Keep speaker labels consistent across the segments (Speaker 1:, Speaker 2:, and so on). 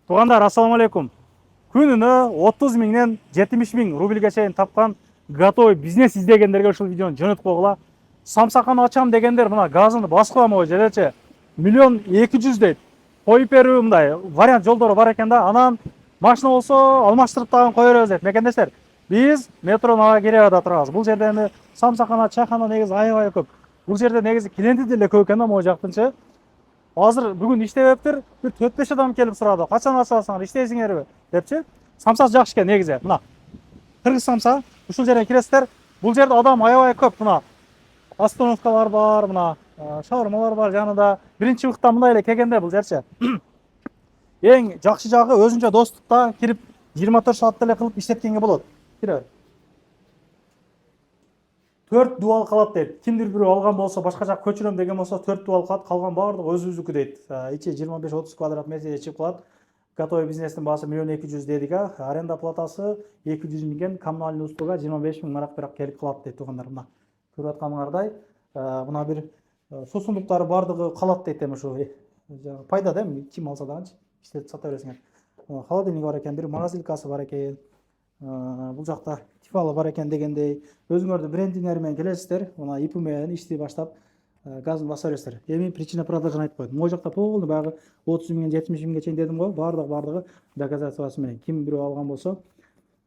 Speaker 1: Туугандар, ассаламу алейкум. Күнүнө 30 миңден 70 миң рубльге чейин тапкан готовый бизнес издегендерге ушул видеону жөнөтүп койгула. Самсаканы ачам дегендер мына газыны баскыла могу жеречи 1.200.000 дейт. Коюп берүү мындай вариант жолдору бар экен да. Анан машина болсо алмаштырып дагы кое беребиз дейт. Мекендештер, биз метронун ага киребада турабыз. Бул жерде эми самсакана, чайхана негизи аябай көп. Бул жерде негизи клиенти деле көп экен да могу жактынчы. Азыр бүгүн иштебептир. Бир 4-5 адам келип сурады. Качан ачасыңар, иштейсиңерби депчи. Самса жакшы экен негизи. Мына кыргыз самса. Ушул жерге киресиздер. Бул жерде адам аябай көп. Мына остановкалар бар, мына шаурмалар бар жанында. Биринчи убакта мындай эле келгенде бул жерчи. Эң жакшы жагы өзүнчө доступта кирип 24 саат деле кылып иштеткенге болот. Кире. 4 дуал калат дейт. Кимдир бирөө алган болсо, башка жак көчүрөм деген болсо 4 дуал калат, калган баардыгы өзүбүздүкү дейт. Ичи 25-30 квадрат метрге чыгып калат. Готовый бизнестин баасы 1.200.000 дедик. Аренда платасы 200 миңден, коммунальный услуга 25 миң марак бирок келип калат дейт туугандар. Мына көрүп атканыңардай, мына бир суусундуктары баардыгы калат дейт эми ушу. Пайда да эми ким алса дагычы иштетип сата бересиңер. Холодильник бар экен, бир морозилкасы бар экен. Бул жакта тифалы бар экен дегендей. Өзүңөрдүн брендиңер менен келесиздер. Мына ИП менен ишти баштап газын баса бересиздер. Эми причина продажаны айтып койдум. Могу жакта полный баягы 30 миңден 70 миңге чейин дедим го. Баардыгы доказательствасы менен. Ким бирөө алган болсо,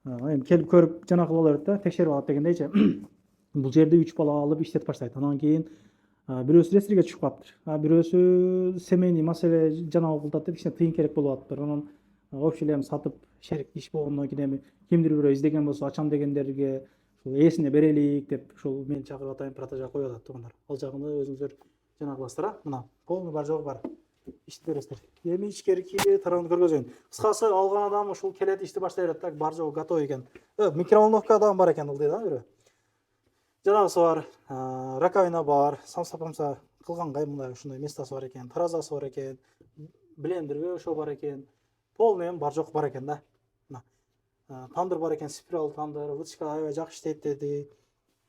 Speaker 1: эми келип көрүп жанагы кыла берет да, текшерип алат дегендейчи. Бул жерде 3 бала алып иштетип баштайт. Анан кийин бирөөсү ресторге түшүп калыптыр. Бирөөсү семейный маселе жана окултат деп кичине тыйын керек болуп атыптыр. Анан общий эле сатып шерик иш болгондон кийин эми кимдир бирөө издеген болсо ачам дегендерге ушул ээсине берелик деп ушул мени чакырып атайын продажага коюп атат туугандар. Ал жагын өзүңүздөр жана кыласыздар, мына полный бар жогу бар. Иштеп бересиздер. Эми ичкерки тарабын көргөзөйүн. Кыскасы алган адам ушул келет ишти баштай берет да, бар жогу готовый экен. Микроволновка дагы бар экен ылдый да бирөө. Жанагысы бар, раковина бар, самса кылганга мындай ушундай местосы бар экен, таразасы бар экен, блендер ошо бар экен. Полный бар жок бар экен да. Мына тандыр бар экен, спираль тандыр, вытычка аябай жакшы иштейт деди.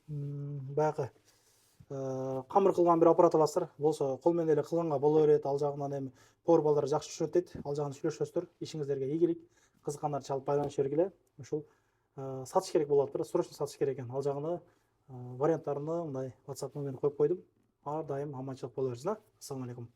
Speaker 1: Баягы камыр кылган бир аппарат аласыздар. Болсо кол менен эле кылганга боло берет. Ал жагынан эми повар балдар жакшы түшүнөт дейт. Ал жагын сүйлөшөсүздөр. Ишиңиздерге ийгилик. Кызыккандар чалып байланыша бергиле. Ушул сатыш керек болуп атыптыр. Срочно сатыш керек экен. Ал жагыны варианттарını мындай WhatsApp номерин коюп койдум. Ар дайым аманчылык боло берсин. Ассаламу алейкум.